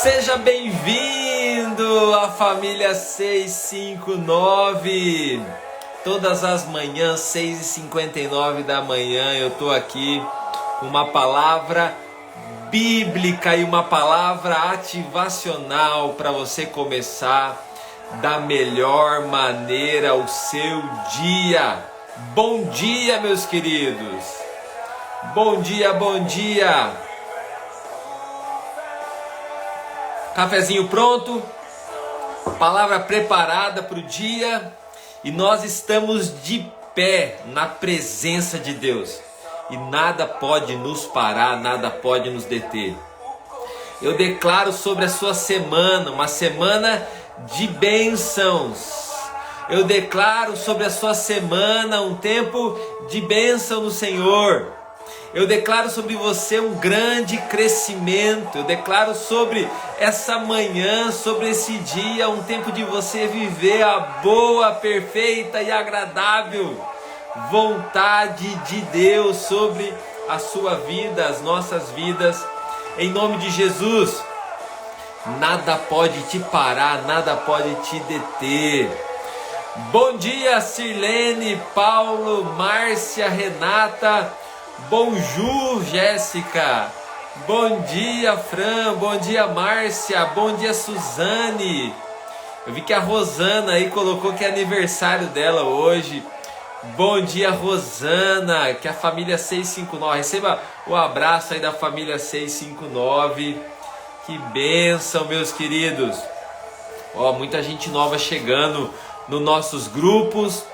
Seja bem-vindo à família 659. Todas as manhãs, 6h59 da manhã, eu estou aqui com uma palavra bíblica e uma palavra ativacional para você começar da melhor maneira o seu dia. Bom dia, meus queridos. Bom dia, bom dia. Cafezinho pronto, palavra preparada para o dia e nós estamos de pé na presença de Deus e nada pode nos parar, nada pode nos deter. Eu declaro sobre a sua semana, uma semana de bênçãos. Eu declaro sobre a sua semana um tempo de bênção no Senhor. Eu declaro sobre você um grande crescimento. Eu declaro sobre essa manhã, sobre esse dia, um tempo de você viver a boa, perfeita e agradável vontade de Deus sobre a sua vida, as nossas vidas. Em nome de Jesus, nada pode te parar, nada pode te deter. Bom dia, Sirlene, Paulo, Márcia, Renata. Bonjour, Jéssica. Bom dia, Fran. Bom dia, Márcia. Bom dia, Suzane. Eu vi que a Rosana aí colocou que é aniversário dela hoje. Bom dia, Rosana. Que a família 659 receba o abraço aí da família 659. Que bênção, meus queridos. Ó, muita gente nova chegando nos nossos grupos.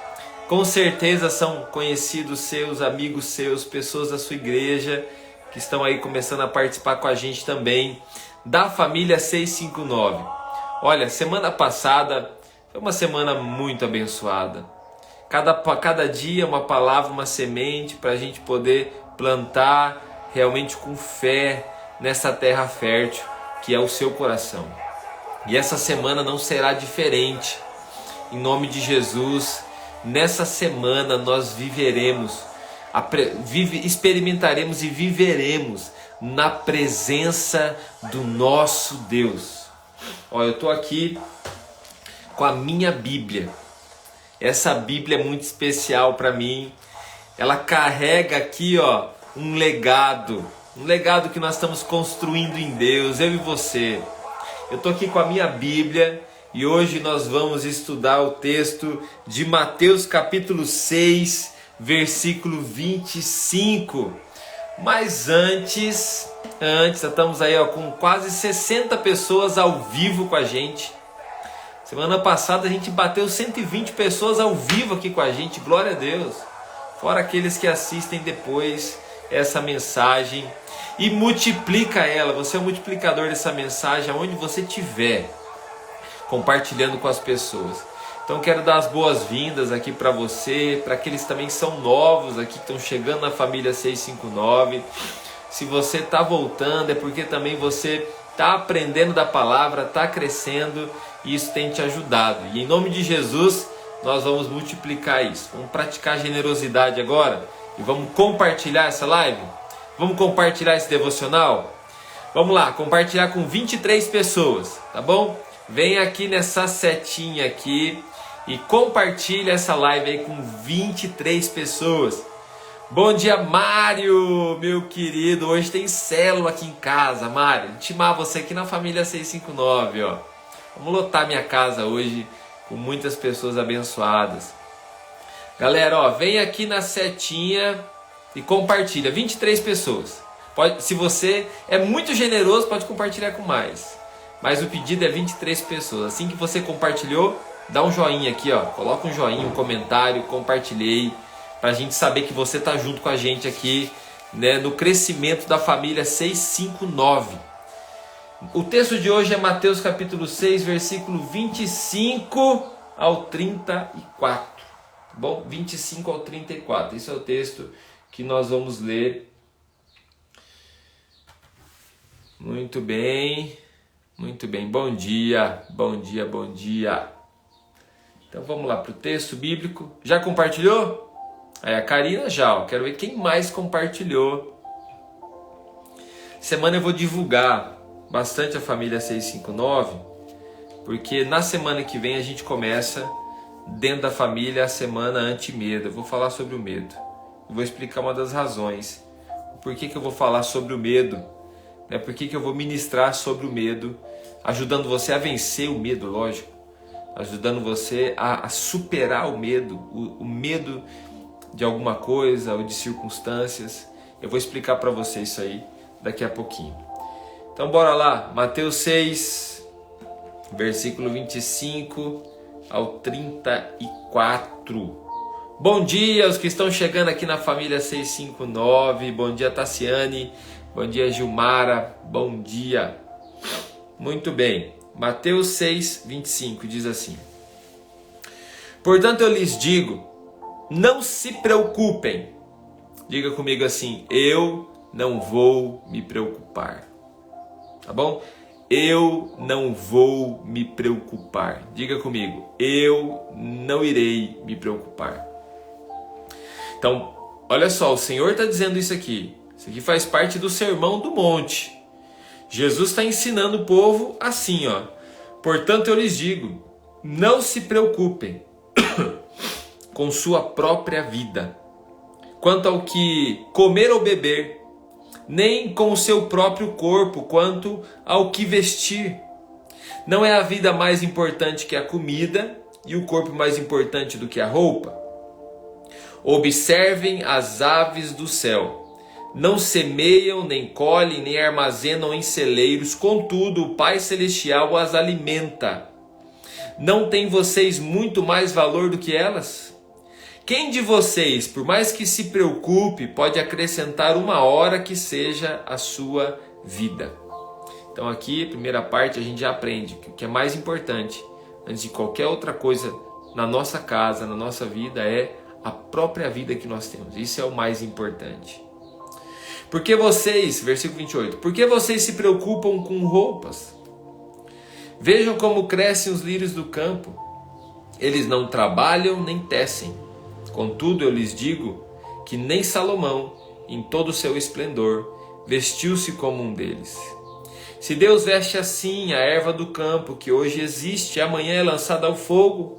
Com certeza são conhecidos seus, amigos seus, pessoas da sua igreja que estão aí começando a participar com a gente também da família 659. Olha, semana passada foi uma semana muito abençoada. Cada dia uma palavra, uma semente para a gente poder plantar realmente com fé nessa terra fértil que é o seu coração. E essa semana não será diferente. Em nome de Jesus. Nessa semana nós experimentaremos e viveremos na presença do nosso Deus. Ó, eu estou aqui com a minha Bíblia. Essa Bíblia é muito especial para mim. Ela carrega aqui, ó, um legado que nós estamos construindo em Deus, eu e você. Eu estou aqui com a minha Bíblia. E hoje nós vamos estudar o texto de Mateus capítulo 6, versículo 25. Mas antes, estamos aí com quase 60 pessoas ao vivo com a gente. Semana passada a gente bateu 120 pessoas ao vivo aqui com a gente, glória a Deus. Fora aqueles que assistem depois essa mensagem e multiplica ela. Você é o multiplicador dessa mensagem aonde você estiver, compartilhando com as pessoas. Então quero dar as boas-vindas aqui para você, para aqueles também que são novos aqui, que estão chegando na família 659. Se você está voltando é porque também você está aprendendo da palavra, está crescendo e isso tem te ajudado. E em nome de Jesus nós vamos multiplicar isso. Vamos praticar generosidade agora e vamos compartilhar essa live? Vamos compartilhar esse devocional? Vamos lá, compartilhar com 23 pessoas, tá bom? Vem aqui nessa setinha aqui e compartilha essa live aí com 23 pessoas. Bom dia, Mário, meu querido. Hoje tem célula aqui em casa, Mário. Intimar você aqui na família 659, ó. Vamos lotar minha casa hoje com muitas pessoas abençoadas. Galera, ó, vem aqui na setinha e compartilha. 23 pessoas. Se você é muito generoso, pode compartilhar com mais. Mas o pedido é 23 pessoas. Assim que você compartilhou, dá um joinha aqui, ó. Coloca um joinha, um comentário, compartilhei, pra gente saber que você tá junto com a gente aqui, né, no crescimento da família 659. O texto de hoje é Mateus capítulo 6, versículo 25 ao 34. Bom, 25 ao 34. Esse é o texto que nós vamos ler. Muito bem. Muito bem, bom dia, bom dia, bom dia. Então vamos lá para o texto bíblico. Já compartilhou? Aí a Karina já, ó. Quero ver quem mais compartilhou. Semana eu vou divulgar bastante a família 659, porque na semana que vem a gente começa, dentro da família, a semana anti-medo. Eu vou falar sobre o medo. Eu vou explicar uma das razões. Por que eu vou falar sobre o medo? Por que eu vou ministrar sobre o medo, ajudando você a vencer o medo, lógico. Ajudando você a superar o medo de alguma coisa ou de circunstâncias. Eu vou explicar para você isso aí daqui a pouquinho. Então bora lá, Mateus 6, versículo 25 ao 34. Bom dia aos que estão chegando aqui na família 659, bom dia Tassiane, bom dia Gilmara, bom dia. Muito bem, Mateus 6, 25 diz assim: portanto eu lhes digo, não se preocupem. Diga comigo assim: eu não vou me preocupar. Tá bom? Eu não vou me preocupar. Diga comigo: eu não irei me preocupar. Então, olha só, o Senhor está dizendo isso aqui. Isso aqui faz parte do Sermão do Monte. Jesus está ensinando o povo assim, ó. Portanto, eu lhes digo, não se preocupem com sua própria vida, quanto ao que comer ou beber, nem com o seu próprio corpo, quanto ao que vestir. Não é a vida mais importante que a comida, e o corpo mais importante do que a roupa? Observem as aves do céu. Não semeiam, nem colhem, nem armazenam em celeiros, contudo o Pai Celestial as alimenta. Não têm vocês muito mais valor do que elas? Quem de vocês, por mais que se preocupe, pode acrescentar uma hora que seja a sua vida? Então aqui, a primeira parte, a gente já aprende que o que é mais importante, antes de qualquer outra coisa na nossa casa, na nossa vida, é a própria vida que nós temos. Isso é o mais importante. Porque vocês, versículo 28, por que vocês se preocupam com roupas? Vejam como crescem os lírios do campo. Eles não trabalham nem tecem. Contudo, eu lhes digo que nem Salomão, em todo o seu esplendor, vestiu-se como um deles. Se Deus veste assim a erva do campo, que hoje existe e amanhã é lançada ao fogo,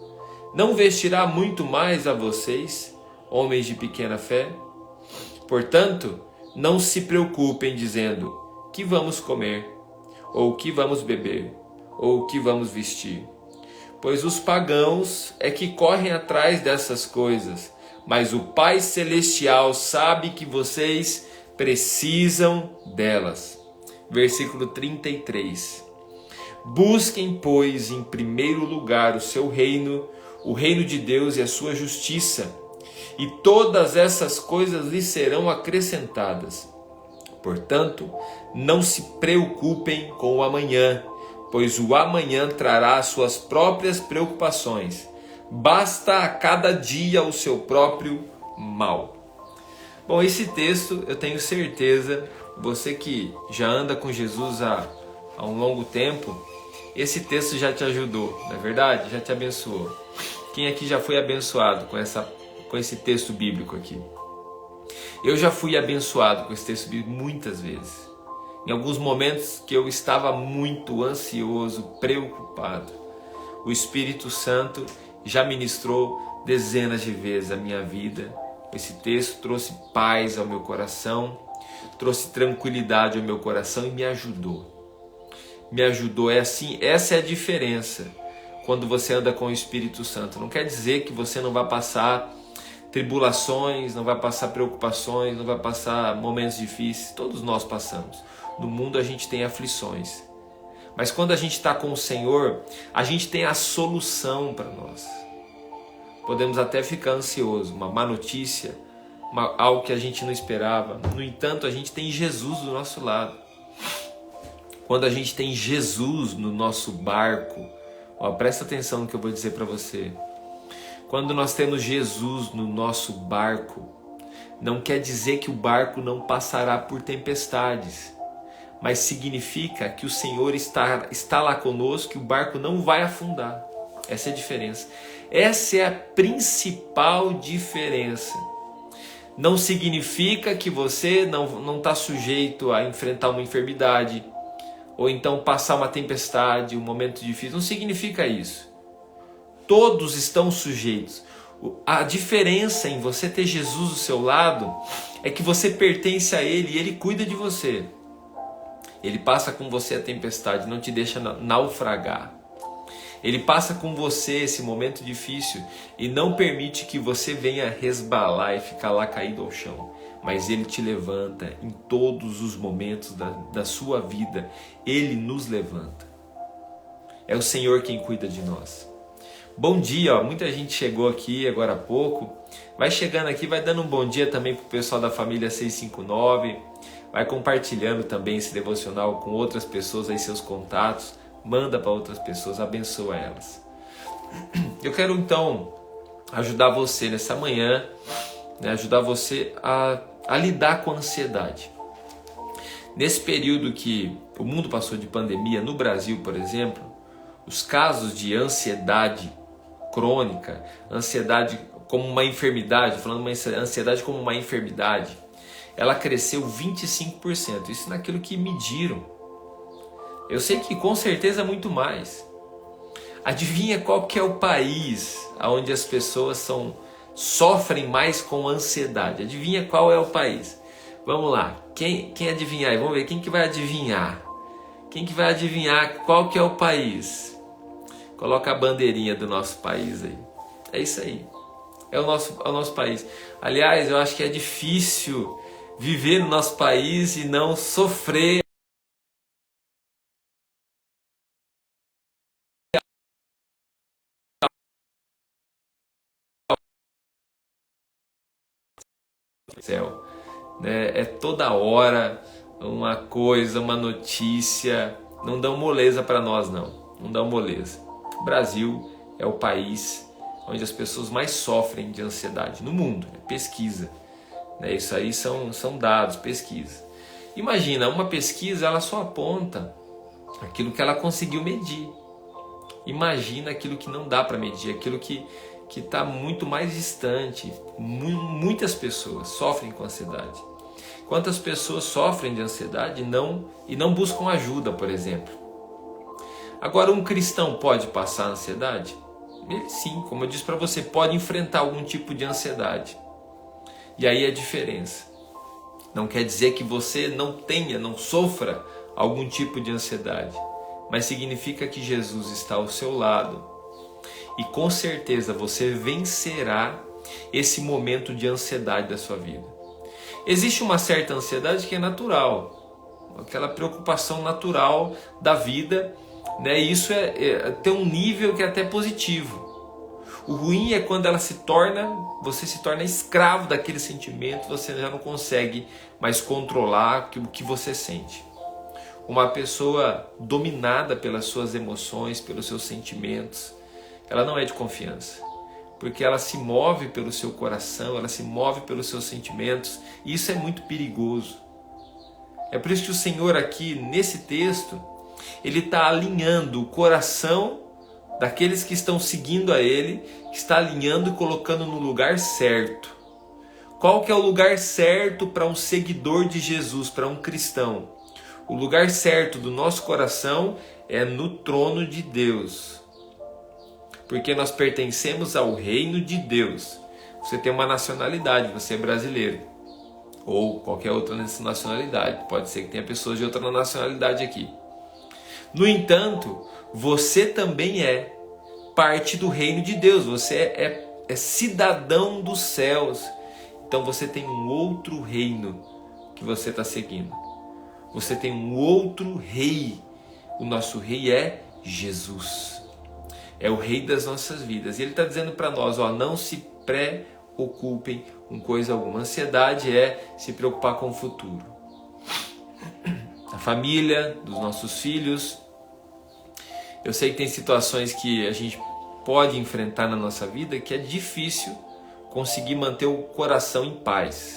não vestirá muito mais a vocês, homens de pequena fé? Portanto, não se preocupem dizendo, que vamos comer, ou que vamos beber, ou que vamos vestir. Pois os pagãos é que correm atrás dessas coisas, mas o Pai Celestial sabe que vocês precisam delas. Versículo 33. Busquem, pois, em primeiro lugar o seu reino, o reino de Deus e a sua justiça, e todas essas coisas lhes serão acrescentadas. Portanto, não se preocupem com o amanhã, pois o amanhã trará as suas próprias preocupações. Basta a cada dia o seu próprio mal. Bom, esse texto eu tenho certeza, você que já anda com Jesus há um longo tempo, esse texto já te ajudou, não é verdade? Já te abençoou. Quem aqui já foi abençoado com esse texto bíblico aqui? Eu já fui abençoado com esse texto bíblico muitas vezes. Em alguns momentos que eu estava muito ansioso, preocupado, o Espírito Santo já ministrou dezenas de vezes a minha vida. Esse texto trouxe paz ao meu coração, trouxe tranquilidade ao meu coração e me ajudou. Me ajudou, é assim, essa é a diferença quando você anda com o Espírito Santo. Não quer dizer que você não vai passar tribulações, não vai passar preocupações, não vai passar momentos difíceis. Todos nós passamos. No mundo a gente tem aflições. Mas quando a gente está com o Senhor, a gente tem a solução para nós. Podemos até ficar ansioso, uma má notícia, algo que a gente não esperava. No entanto, a gente tem Jesus do nosso lado. Quando a gente tem Jesus no nosso barco, presta atenção no que eu vou dizer para você. Quando nós temos Jesus no nosso barco, não quer dizer que o barco não passará por tempestades, mas significa que o Senhor está lá conosco e o barco não vai afundar. Essa é a diferença. Essa é a principal diferença. Não significa que você não está sujeito a enfrentar uma enfermidade, ou então passar uma tempestade, um momento difícil. Não significa isso. Todos estão sujeitos. A diferença em você ter Jesus do seu lado é que você pertence a Ele e Ele cuida de você. Ele passa com você a tempestade, não te deixa naufragar. Ele passa com você esse momento difícil e não permite que você venha resbalar e ficar lá caído ao chão. Mas Ele te levanta em todos os momentos da sua vida. Ele nos levanta. É o Senhor quem cuida de nós. Bom dia, ó. Muita gente chegou aqui agora há pouco. Vai chegando aqui, vai dando um bom dia também para o pessoal da família 659. Vai compartilhando também esse devocional com outras pessoas, aí seus contatos. Manda para outras pessoas, abençoa elas. Eu quero então ajudar você nessa manhã, né, ajudar você a lidar com a ansiedade. Nesse período que o mundo passou de pandemia, no Brasil, por exemplo, os casos de ansiedade crônica, ansiedade como uma enfermidade, falando uma ansiedade como uma enfermidade, ela cresceu 25%. Isso naquilo que mediram. Eu sei que com certeza é muito mais. Adivinha qual que é o país onde as pessoas sofrem mais com ansiedade? Adivinha qual é o país? Vamos lá, quem adivinhar? Vamos ver quem que vai adivinhar. Quem que vai adivinhar qual que é o país? Coloca a bandeirinha do nosso país aí. É isso aí. É o nosso país. Aliás, eu acho que é difícil viver no nosso país e não sofrer céu, né? É toda hora uma coisa, uma notícia. Não dão moleza para nós, não dão moleza. O Brasil é o país onde as pessoas mais sofrem de ansiedade no mundo. É pesquisa, né? Isso aí são dados, pesquisa. Imagina, uma pesquisa ela só aponta aquilo que ela conseguiu medir. Imagina aquilo que não dá para medir, aquilo que está muito mais distante. Muitas pessoas sofrem com ansiedade. Quantas pessoas sofrem de ansiedade e não buscam ajuda, por exemplo? Agora, um cristão pode passar ansiedade? Ele sim, como eu disse para você, pode enfrentar algum tipo de ansiedade. E aí a diferença. Não quer dizer que você não sofra algum tipo de ansiedade, mas significa que Jesus está ao seu lado. E com certeza você vencerá esse momento de ansiedade da sua vida. Existe uma certa ansiedade que é natural, aquela preocupação natural da vida, né? E isso tem um nível que é até positivo. O ruim é quando você se torna escravo daquele sentimento, você já não consegue mais controlar o que você sente. Uma pessoa dominada pelas suas emoções, pelos seus sentimentos, ela não é de confiança, porque ela se move pelo seu coração, ela se move pelos seus sentimentos, e isso é muito perigoso. É por isso que o Senhor aqui, nesse texto, Ele está alinhando o coração daqueles que estão seguindo a Ele, que está alinhando e colocando no lugar certo. Qual que é o lugar certo para um seguidor de Jesus, para um cristão? O lugar certo do nosso coração é no trono de Deus. Porque nós pertencemos ao reino de Deus. Você tem uma nacionalidade, você é brasileiro. Ou qualquer outra nacionalidade. Pode ser que tenha pessoas de outra nacionalidade aqui. No entanto, você também é parte do reino de Deus. Você é cidadão dos céus. Então você tem um outro reino que você está seguindo. Você tem um outro rei. O nosso rei é Jesus. É o rei das nossas vidas. E ele está dizendo para nós, não se preocupem com coisa alguma. Ansiedade é se preocupar com o futuro. A família, dos nossos filhos. Eu sei que tem situações que a gente pode enfrentar na nossa vida que é difícil conseguir manter o coração em paz.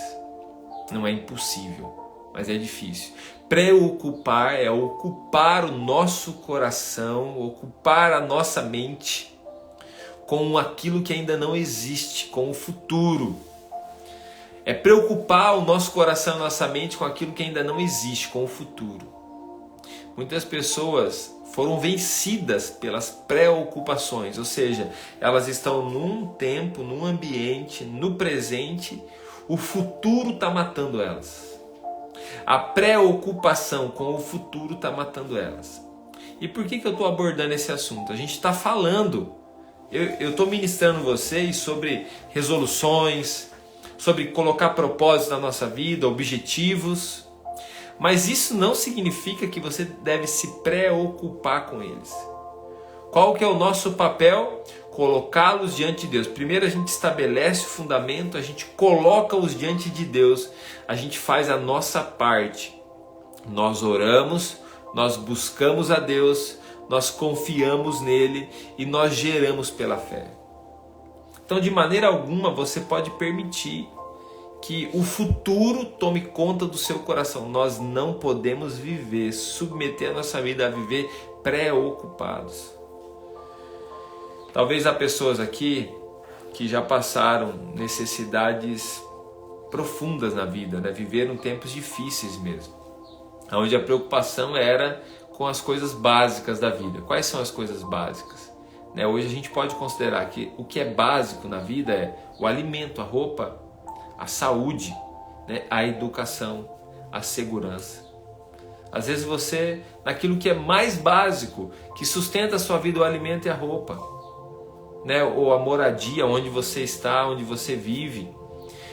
Não é impossível, mas é difícil. Preocupar é ocupar o nosso coração, ocupar a nossa mente com aquilo que ainda não existe, com o futuro. É preocupar o nosso coração e a nossa mente com aquilo que ainda não existe, com o futuro. Muitas pessoas foram vencidas pelas preocupações, ou seja, elas estão num tempo, num ambiente, no presente, o futuro está matando elas. A preocupação com o futuro está matando elas. E por que eu estou abordando esse assunto? A gente está falando, eu estou ministrando vocês sobre resoluções, sobre colocar propósitos na nossa vida, objetivos, mas isso não significa que você deve se preocupar com eles. Qual que é o nosso papel? Colocá-los diante de Deus. Primeiro a gente estabelece o fundamento, a gente coloca-os diante de Deus, a gente faz a nossa parte. Nós oramos, nós buscamos a Deus, nós confiamos nele e nós geramos pela fé. Então, de maneira alguma, você pode permitir que o futuro tome conta do seu coração. Nós não podemos viver, submeter a nossa vida a viver preocupados. Talvez há pessoas aqui que já passaram necessidades profundas na vida, né? Viveram tempos difíceis mesmo, onde a preocupação era com as coisas básicas da vida. Quais são as coisas básicas? Hoje a gente pode considerar que o que é básico na vida é o alimento, a roupa, a saúde, a educação, a segurança. Às vezes você, naquilo que é mais básico, que sustenta a sua vida, o alimento e a roupa, ou a moradia, onde você está, onde você vive.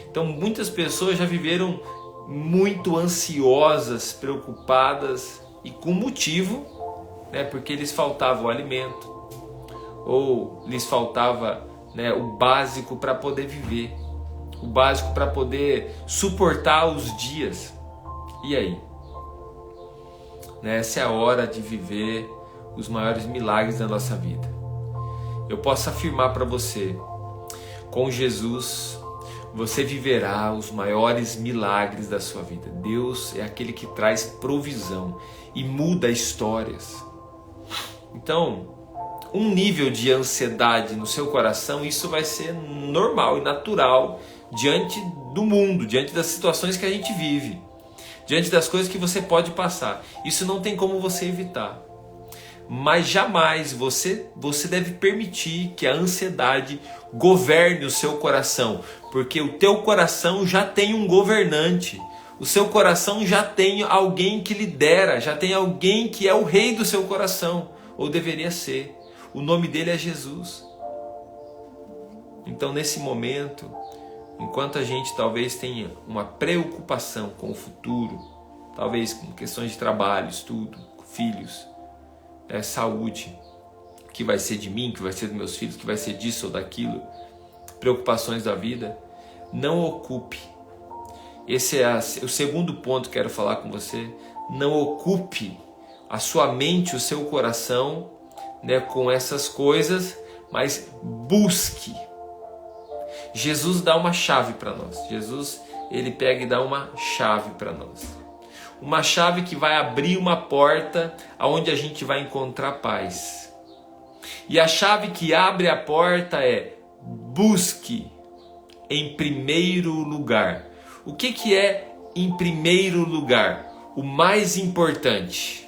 Então muitas pessoas já viveram muito ansiosas, preocupadas e com motivo, porque lhes faltava o alimento ou lhes faltava o básico para poder viver, o básico para poder suportar os dias. E aí? Essa é a hora de viver os maiores milagres da nossa vida. Eu posso afirmar para você, com Jesus você viverá os maiores milagres da sua vida. Deus é aquele que traz provisão e muda histórias. Então, um nível de ansiedade no seu coração, isso vai ser normal e natural diante do mundo, diante das situações que a gente vive, diante das coisas que você pode passar. Isso não tem como você evitar. Mas jamais você deve permitir que a ansiedade governe o seu coração, porque o teu coração já tem um governante, o seu coração já tem alguém que lidera, já tem alguém que é o rei do seu coração, ou deveria ser. O nome dele é Jesus. Então nesse momento, enquanto a gente talvez tenha uma preocupação com o futuro, talvez com questões de trabalho, estudo, filhos, saúde, que vai ser de mim, que vai ser dos meus filhos, que vai ser disso ou daquilo, preocupações da vida, não ocupe. Esse é o segundo ponto que quero falar com você. Não ocupe a sua mente, o seu coração, com essas coisas, mas busque. Jesus dá uma chave para nós. Jesus, ele pega e dá uma chave para nós. Uma chave que vai abrir uma porta onde a gente vai encontrar paz. E a chave que abre a porta é: busque em primeiro lugar. O que é em primeiro lugar? O mais importante.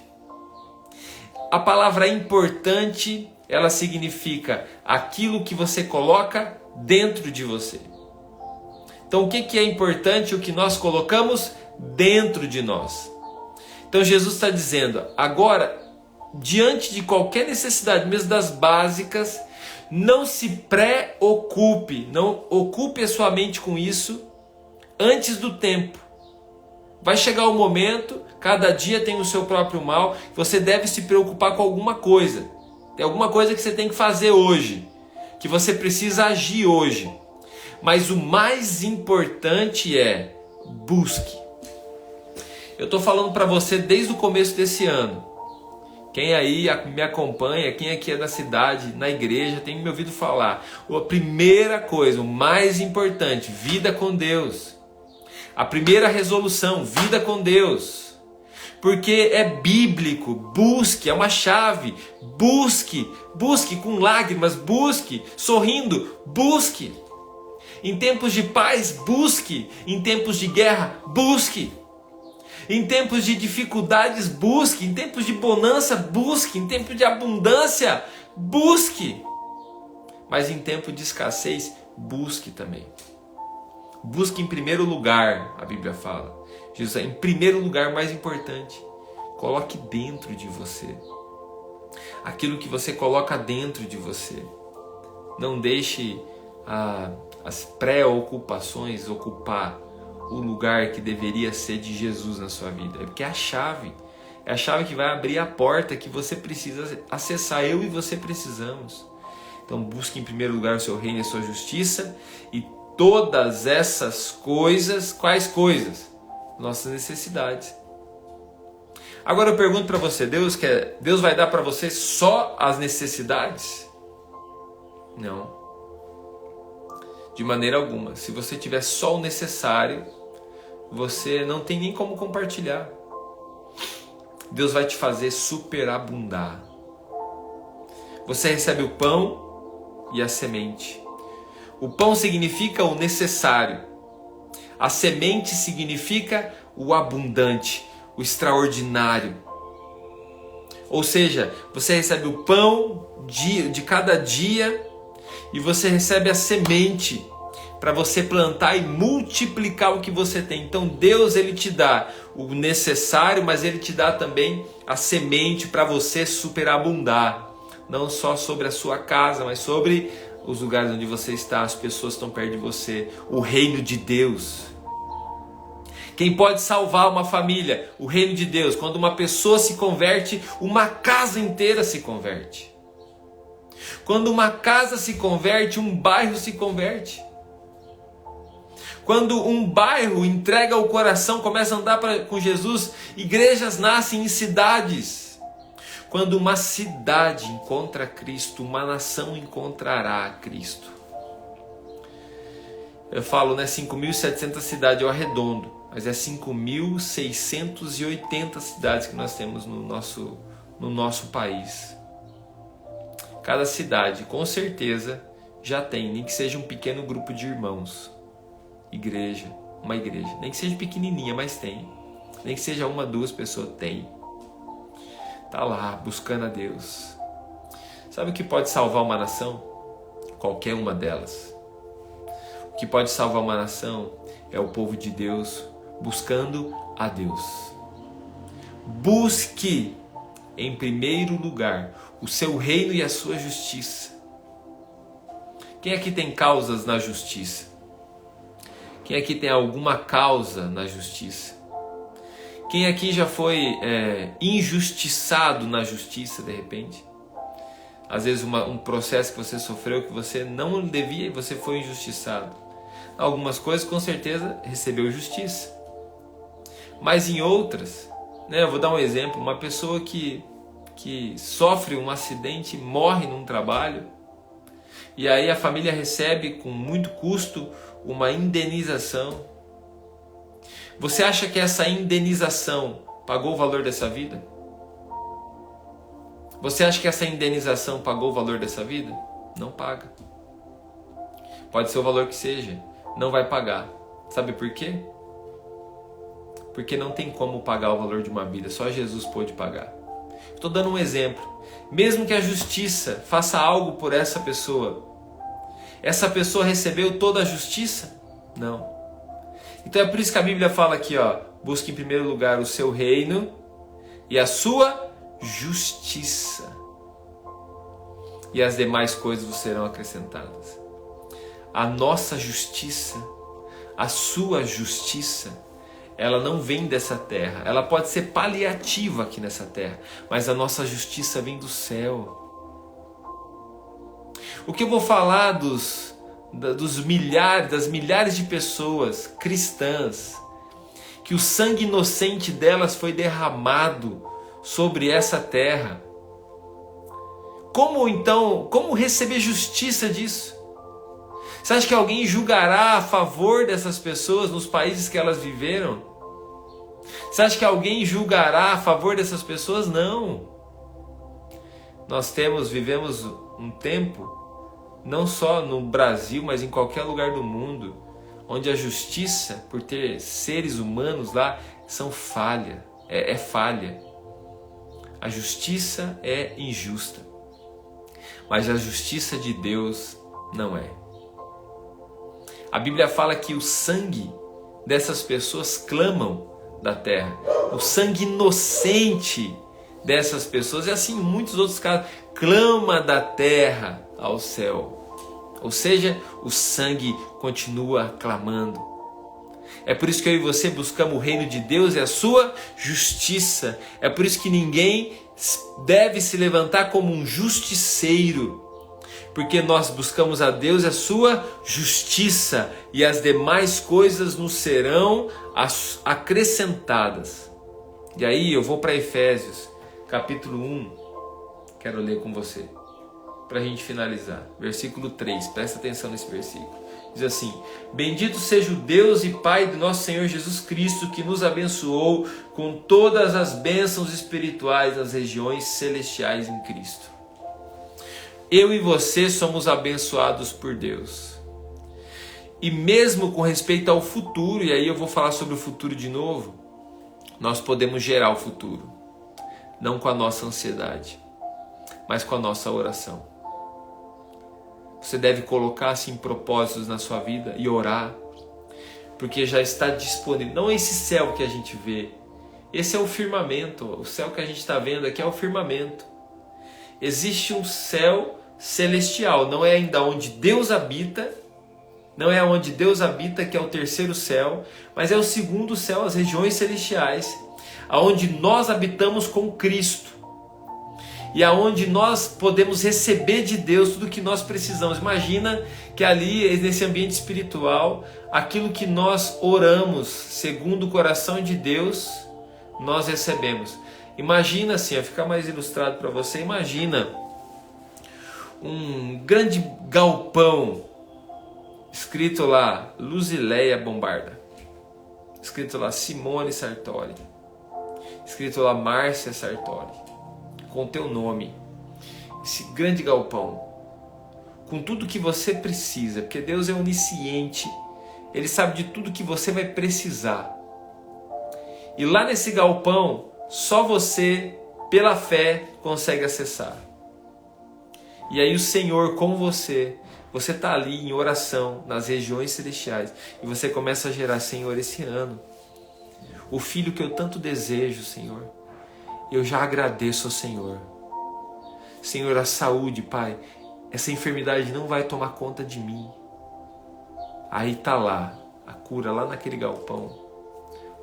A palavra importante, ela significa aquilo que você coloca dentro de você. Então o que é importante? O que nós colocamos dentro de nós. Então Jesus está dizendo, agora, diante de qualquer necessidade, mesmo das básicas, não se preocupe, não ocupe a sua mente com isso antes do tempo. Vai chegar o momento, cada dia tem o seu próprio mal, você deve se preocupar com alguma coisa. Tem alguma coisa que você tem que fazer hoje, que você precisa agir hoje. Mas o mais importante é, busque. Eu estou falando para você desde o começo desse ano. Quem aí me acompanha, quem aqui é da cidade, na igreja, tem me ouvido falar. A primeira coisa, o mais importante, vida com Deus. A primeira resolução, vida com Deus. Porque é bíblico, busque, é uma chave. Busque com lágrimas, busque, sorrindo, busque. Em tempos de paz, busque. Em tempos de guerra, busque. Em tempos de dificuldades, busque. Em tempos de bonança, busque. Em tempos de abundância, busque. Mas em tempo de escassez, busque também. Busque em primeiro lugar, a Bíblia fala. Jesus, em primeiro lugar, mais importante, coloque dentro de você. Aquilo que você coloca dentro de você. Não deixe as preocupações ocupar o lugar que deveria ser de Jesus na sua vida. Porque é a chave. É a chave que vai abrir a porta que você precisa acessar. Eu e você precisamos. Então busque em primeiro lugar o seu reino e a sua justiça. E todas essas coisas, quais coisas? Nossas necessidades. Agora eu pergunto para você, Deus vai dar para você só as necessidades? Não. De maneira alguma. Se você tiver só o necessário, você não tem nem como compartilhar. Deus vai te fazer superabundar. Você recebe o pão e a semente. O pão significa o necessário. A semente significa o abundante, o extraordinário. Ou seja, você recebe o pão de cada dia e você recebe a semente para você plantar e multiplicar o que você tem. Então Deus, ele te dá o necessário, mas ele te dá também a semente para você superabundar. Não só sobre a sua casa, mas sobre os lugares onde você está, as pessoas que estão perto de você, o reino de Deus. Quem pode salvar uma família? O reino de Deus. Quando uma pessoa se converte, uma casa inteira se converte. Quando uma casa se converte, um bairro se converte. Quando um bairro entrega o coração, começa a andar com Jesus, igrejas nascem em cidades. Quando uma cidade encontra Cristo, uma nação encontrará Cristo. Eu falo, né, 5.700 cidades, eu arredondo, mas é 5.680 cidades que nós temos no nosso país. Cada cidade, com certeza, já tem, nem que seja um pequeno grupo de irmãos. Uma igreja. Nem que seja pequenininha, mas tem. Nem que seja 1, 2 pessoas, tem. Está lá, buscando a Deus. Sabe o que pode salvar uma nação? Qualquer uma delas. O que pode salvar uma nação é o povo de Deus buscando a Deus. Busque em primeiro lugar o seu reino e a sua justiça. Quem aqui tem causas na justiça? Quem aqui tem alguma causa na justiça? Quem aqui já foi injustiçado na justiça de repente? Às vezes um processo que você sofreu que você não devia e você foi injustiçado. Algumas coisas com certeza recebeu justiça. Mas em outras, né, eu vou dar um exemplo, uma pessoa que sofre um acidente, morre num trabalho, e aí a família recebe com muito custo uma indenização. Você acha que essa indenização pagou o valor dessa vida? Você acha que essa indenização pagou o valor dessa vida? Não paga. Pode ser o valor que seja, não vai pagar. Sabe por quê? Porque não tem como pagar o valor de uma vida, só Jesus pôde pagar. Estou dando um exemplo. Mesmo que a justiça faça algo por essa pessoa recebeu toda a justiça? Não. Então é por isso que a Bíblia fala aqui, busque em primeiro lugar o seu reino e a sua justiça. E as demais coisas vos serão acrescentadas. A nossa justiça, a sua justiça, ela não vem dessa terra. Ela pode ser paliativa aqui nessa terra, mas a nossa justiça vem do céu. O que eu vou falar das milhares de pessoas cristãs que o sangue inocente delas foi derramado sobre essa terra? Como receber justiça disso? Você acha que alguém julgará a favor dessas pessoas nos países que elas viveram? Você acha que alguém julgará a favor dessas pessoas? Não. Nós vivemos um tempo, não só no Brasil, mas em qualquer lugar do mundo, onde a justiça, por ter seres humanos lá, são falha, é falha. A justiça é injusta, mas a justiça de Deus não é. A Bíblia fala que o sangue dessas pessoas clamam da terra, o sangue inocente dessas pessoas, e assim em muitos outros casos, clama da terra ao céu. Ou seja, o sangue continua clamando. É por isso que eu e você buscamos o reino de Deus e a sua justiça. É por isso que ninguém deve se levantar como um justiceiro, porque nós buscamos a Deus e a sua justiça, e as demais coisas nos serão acrescentadas. E aí eu vou para Efésios, capítulo 1, quero ler com você, para a gente finalizar. Versículo 3, presta atenção nesse versículo. Diz assim: bendito seja o Deus e Pai do nosso Senhor Jesus Cristo, que nos abençoou com todas as bênçãos espirituais nas regiões celestiais em Cristo. Eu e você somos abençoados por Deus. E mesmo com respeito ao futuro, e aí eu vou falar sobre o futuro de novo, nós podemos gerar o futuro. Não com a nossa ansiedade, mas com a nossa oração. Você deve colocar assim propósitos na sua vida e orar, porque já está disponível. Não é esse céu que a gente vê, esse é o firmamento. O céu que a gente está vendo aqui é o firmamento. Existe um céu celestial, não é ainda onde Deus habita, não é onde Deus habita, que é o terceiro céu, mas é o segundo céu, as regiões celestiais, aonde nós habitamos com Cristo e aonde nós podemos receber de Deus tudo o que nós precisamos. Imagina que ali, nesse ambiente espiritual, aquilo que nós oramos segundo o coração de Deus, nós recebemos. Imagina assim, vai ficar mais ilustrado para você, imagina um grande galpão, escrito lá Luzileia Bombarda, escrito lá Simone Sartori, escrito lá Márcia Sartori, com teu nome. Esse grande galpão, com tudo que você precisa, porque Deus é onisciente, Ele sabe de tudo que você vai precisar. E lá nesse galpão, só você, pela fé, consegue acessar. E aí o Senhor com você está ali em oração, nas regiões celestiais, e você começa a gerar: Senhor, esse ano, o filho que eu tanto desejo, Senhor, eu já agradeço ao Senhor. Senhor, a saúde, Pai, essa enfermidade não vai tomar conta de mim. Aí está lá, a cura lá naquele galpão.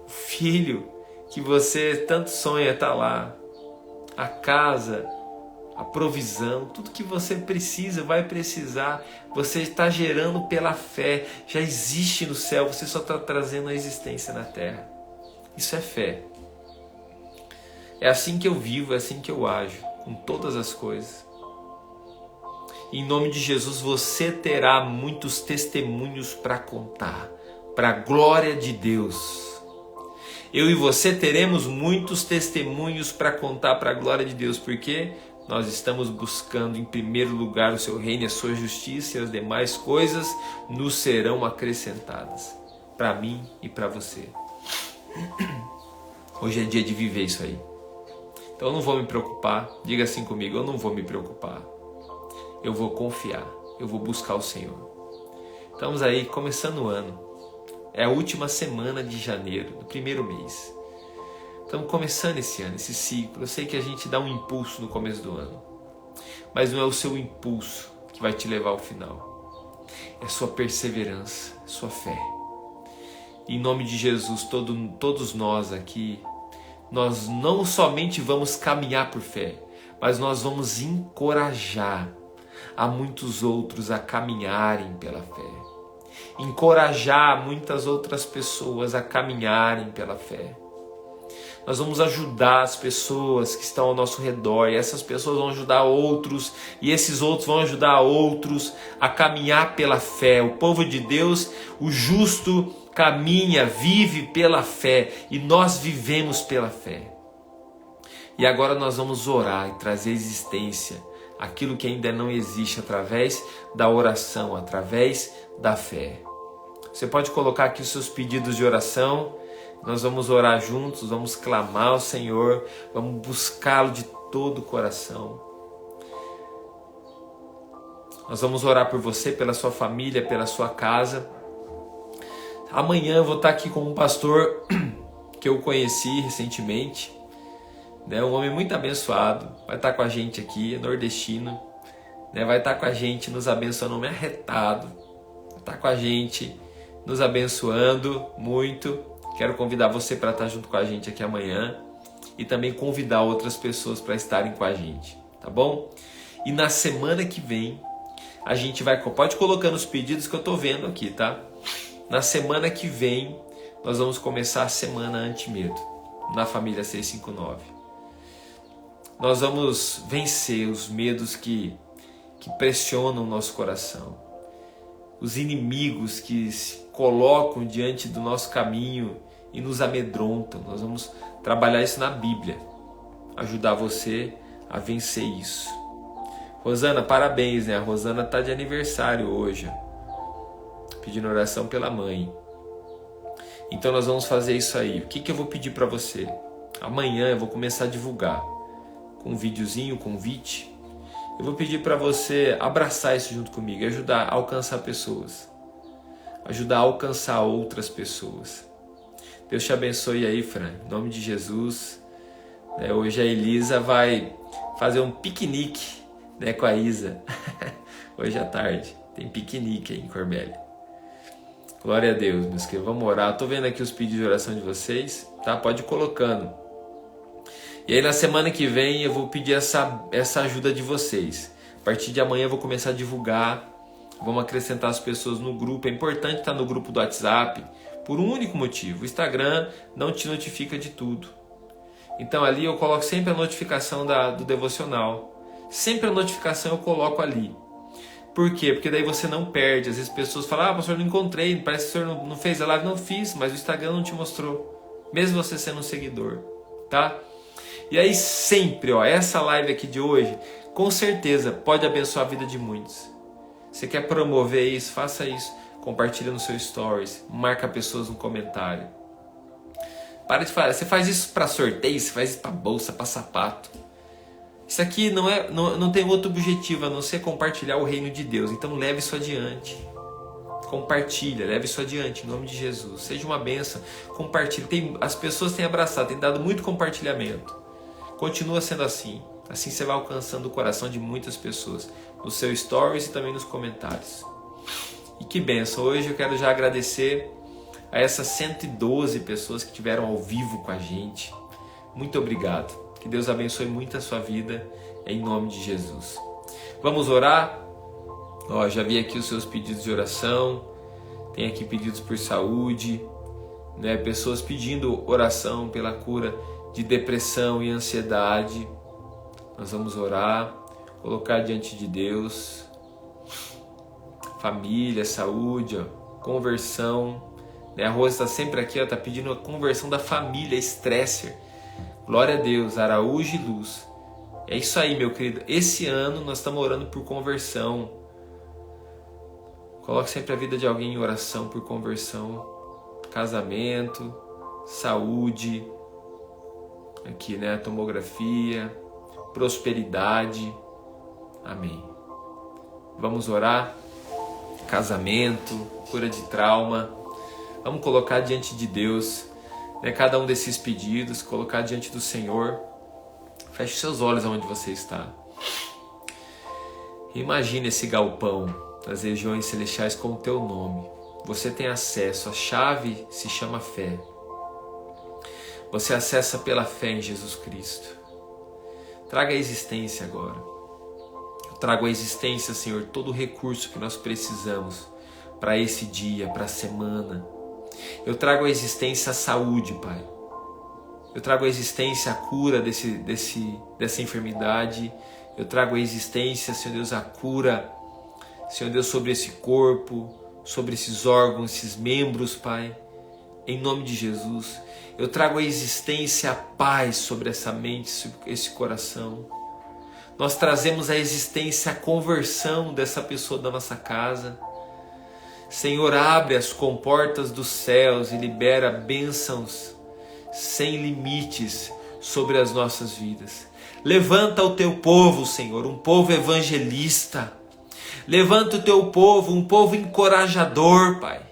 O filho que você tanto sonha está lá. A casa, a provisão, tudo que você precisa, vai precisar. Você está gerando pela fé, já existe no céu, você só está trazendo a existência na terra. Isso é fé. É assim que eu vivo, é assim que eu ajo, com todas as coisas. Em nome de Jesus, você terá muitos testemunhos para contar, para a glória de Deus. Eu e você teremos muitos testemunhos para contar para a glória de Deus, porque nós estamos buscando em primeiro lugar o seu reino e a sua justiça, e as demais coisas nos serão acrescentadas, para mim e para você. Hoje é dia de viver isso aí. Então eu não vou me preocupar, diga assim comigo: eu não vou me preocupar, eu vou confiar, eu vou buscar o Senhor. Estamos aí começando o ano, é a última semana de janeiro, do primeiro mês. Estamos começando esse ano, esse ciclo. Eu sei que a gente dá um impulso no começo do ano, mas não é o seu impulso que vai te levar ao final, é a sua perseverança, a sua fé. Em nome de Jesus, todos nós aqui, nós não somente vamos caminhar por fé, mas nós vamos encorajar a muitos outros a caminharem pela fé. Encorajar muitas outras pessoas a caminharem pela fé. Nós vamos ajudar as pessoas que estão ao nosso redor, e essas pessoas vão ajudar outros, e esses outros vão ajudar outros a caminhar pela fé. O povo de Deus, o justo, caminha, vive pela fé, e nós vivemos pela fé. E agora nós vamos orar e trazer existência aquilo que ainda não existe através da oração, através da fé. Você pode colocar aqui os seus pedidos de oração. Nós vamos orar juntos, vamos clamar ao Senhor, vamos buscá-lo de todo o coração. Nós vamos orar por você, pela sua família, pela sua casa. Amanhã eu vou estar aqui com um pastor que eu conheci recentemente, né? Um homem muito abençoado, vai estar com a gente aqui, é nordestino, né? Vai estar com a gente nos abençoando, me arretado, vai estar com a gente nos abençoando muito. Quero convidar você para estar junto com a gente aqui amanhã e também convidar outras pessoas para estarem com a gente, tá bom? E na semana que vem a gente vai, pode colocar nos pedidos que eu estou vendo aqui, tá? Na semana que vem nós vamos começar a semana anti-medo na família 659. Nós vamos vencer os medos que pressionam o nosso coração, os inimigos que se colocam diante do nosso caminho e nos amedrontam. Nós vamos trabalhar isso na Bíblia, ajudar você a vencer isso. Rosana, parabéns, né? A Rosana está de aniversário hoje, pedindo oração pela mãe. Então nós vamos fazer isso aí. O que eu vou pedir para você? Amanhã eu vou começar a divulgar com um videozinho, convite. Eu vou pedir para você abraçar isso junto comigo, ajudar a alcançar pessoas, ajudar a alcançar outras pessoas. Deus te abençoe aí, Fran, em nome de Jesus. Hoje a Elisa vai fazer um piquenique, né, com a Isa. Hoje à tarde tem piquenique aí em Corbélia. Glória a Deus, meus queridos. Vamos orar. Estou vendo aqui os pedidos de oração de vocês, tá? Pode ir colocando. E aí na semana que vem eu vou pedir essa ajuda de vocês. A partir de amanhã eu vou começar a divulgar. Vamos acrescentar as pessoas no grupo. É importante estar no grupo do WhatsApp por um único motivo. O Instagram não te notifica de tudo. Então ali eu coloco sempre a notificação do devocional. Sempre a notificação eu coloco ali. Por quê? Porque daí você não perde. Às vezes pessoas falam, pastor, não encontrei, parece que o senhor não fez a live. Não fiz, mas o Instagram não te mostrou. Mesmo você sendo um seguidor, tá? E aí sempre, essa live aqui de hoje, com certeza pode abençoar a vida de muitos. Você quer promover isso? Faça isso. Compartilha no seu stories, marca pessoas no comentário. Para de falar, você faz isso para sorteio, você faz isso para bolsa, para sapato. Isso aqui não tem outro objetivo a não ser compartilhar o reino de Deus. Então leve isso adiante. Compartilha, leve isso adiante em nome de Jesus. Seja uma bênção, compartilhe. As pessoas têm abraçado, têm dado muito compartilhamento. Continua sendo assim. Assim você vai alcançando o coração de muitas pessoas. Nos seus stories e também nos comentários. E que bênção. Hoje eu quero já agradecer a essas 112 pessoas que estiveram ao vivo com a gente. Muito obrigado. Que Deus abençoe muito a sua vida, em nome de Jesus. Vamos orar? Já vi aqui os seus pedidos de oração. Tem aqui pedidos por saúde, né? Pessoas pedindo oração pela cura de depressão e ansiedade. Nós vamos orar, colocar diante de Deus. Família, saúde, conversão. A Rosa está sempre aqui, está pedindo a conversão da família, Stresser. Glória a Deus, Araújo e Luz. É isso aí, meu querido. Esse ano nós estamos orando por conversão. Coloque sempre a vida de alguém em oração por conversão. Casamento, saúde, aqui, né? Tomografia, prosperidade. Amém. Vamos orar. Casamento, cura de trauma. Vamos colocar diante de Deus, né, cada um desses pedidos, colocar diante do Senhor. Feche seus olhos aonde você está. Imagine esse galpão das regiões celestiais com o teu nome. Você tem acesso, a chave se chama fé. Você acessa pela fé em Jesus Cristo. Traga a existência agora. Eu trago à existência, Senhor, todo o recurso que nós precisamos para esse dia, para a semana. Eu trago à existência a saúde, Pai. Eu trago à existência a cura dessa enfermidade. Eu trago à existência, Senhor Deus, a cura, Senhor Deus, sobre esse corpo, sobre esses órgãos, esses membros, Pai. Em nome de Jesus. Eu trago à existência a paz sobre essa mente, sobre esse coração. Nós trazemos à existência a conversão dessa pessoa da nossa casa. Senhor, abre as comportas dos céus e libera bênçãos sem limites sobre as nossas vidas. Levanta o teu povo, Senhor, um povo evangelista. Levanta o teu povo, um povo encorajador, Pai.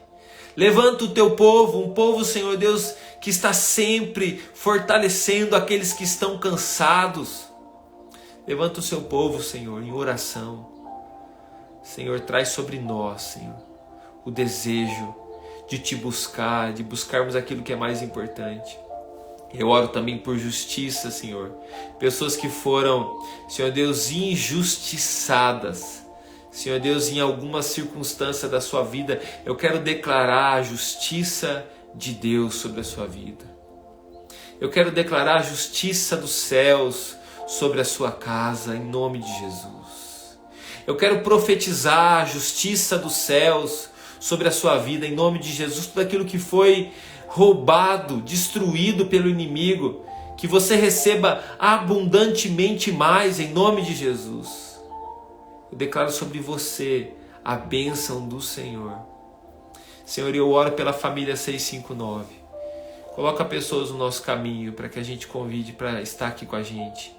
Levanta o teu povo, um povo, Senhor Deus, que está sempre fortalecendo aqueles que estão cansados. Levanta o seu povo, Senhor, em oração. Senhor, traz sobre nós, Senhor, o desejo de te buscar, de buscarmos aquilo que é mais importante. Eu oro também por justiça, Senhor. Pessoas que foram, Senhor Deus, injustiçadas. Senhor Deus, em alguma circunstância da sua vida, eu quero declarar a justiça de Deus sobre a sua vida. Eu quero declarar a justiça dos céus sobre a sua casa, em nome de Jesus. Eu quero profetizar a justiça dos céus sobre a sua vida, em nome de Jesus. Tudo aquilo que foi roubado, destruído pelo inimigo, que você receba abundantemente mais, em nome de Jesus. Eu declaro sobre você a bênção do Senhor. Senhor, eu oro pela família 659. Coloca pessoas no nosso caminho para que a gente convide para estar aqui com a gente.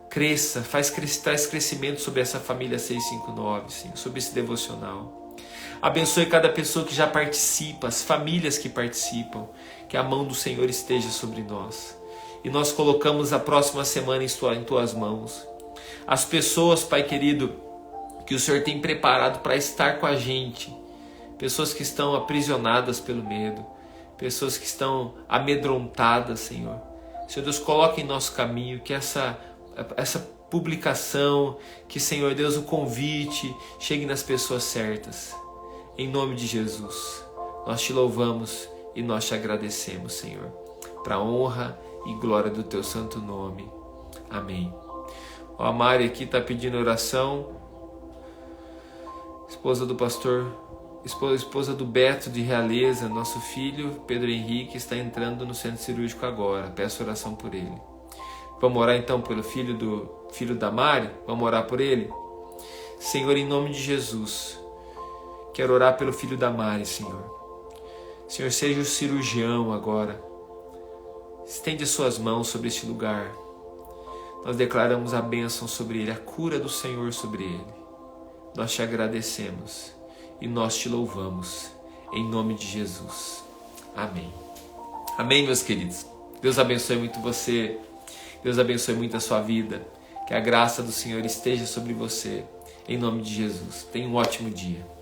Cresça, traz crescimento sobre essa família 659, Senhor, sobre esse devocional. Abençoe cada pessoa que já participa, as famílias que participam, que a mão do Senhor esteja sobre nós. E nós colocamos a próxima semana em tuas mãos. As pessoas, Pai querido, que o Senhor tem preparado para estar com a gente, pessoas que estão aprisionadas pelo medo, pessoas que estão amedrontadas, Senhor. Senhor Deus, coloca em nosso caminho que essa publicação, que, Senhor Deus, o convite chegue nas pessoas certas. Em nome de Jesus, nós te louvamos e nós te agradecemos, Senhor, para a honra e glória do teu santo nome. Amém. A Mari aqui está pedindo oração. Esposa do pastor, esposa do Beto de Realeza, nosso filho Pedro Henrique está entrando no centro cirúrgico agora. Peço oração por ele. Vamos orar então pelo filho da Mari? Vamos orar por ele? Senhor, em nome de Jesus, quero orar pelo filho da Mari, Senhor. Senhor, seja o cirurgião agora. Estende suas mãos sobre este lugar. Nós declaramos a bênção sobre ele, a cura do Senhor sobre ele. Nós te agradecemos e nós te louvamos, em nome de Jesus. Amém. Amém, meus queridos. Deus abençoe muito você. Deus abençoe muito a sua vida. Que a graça do Senhor esteja sobre você, em nome de Jesus. Tenha um ótimo dia.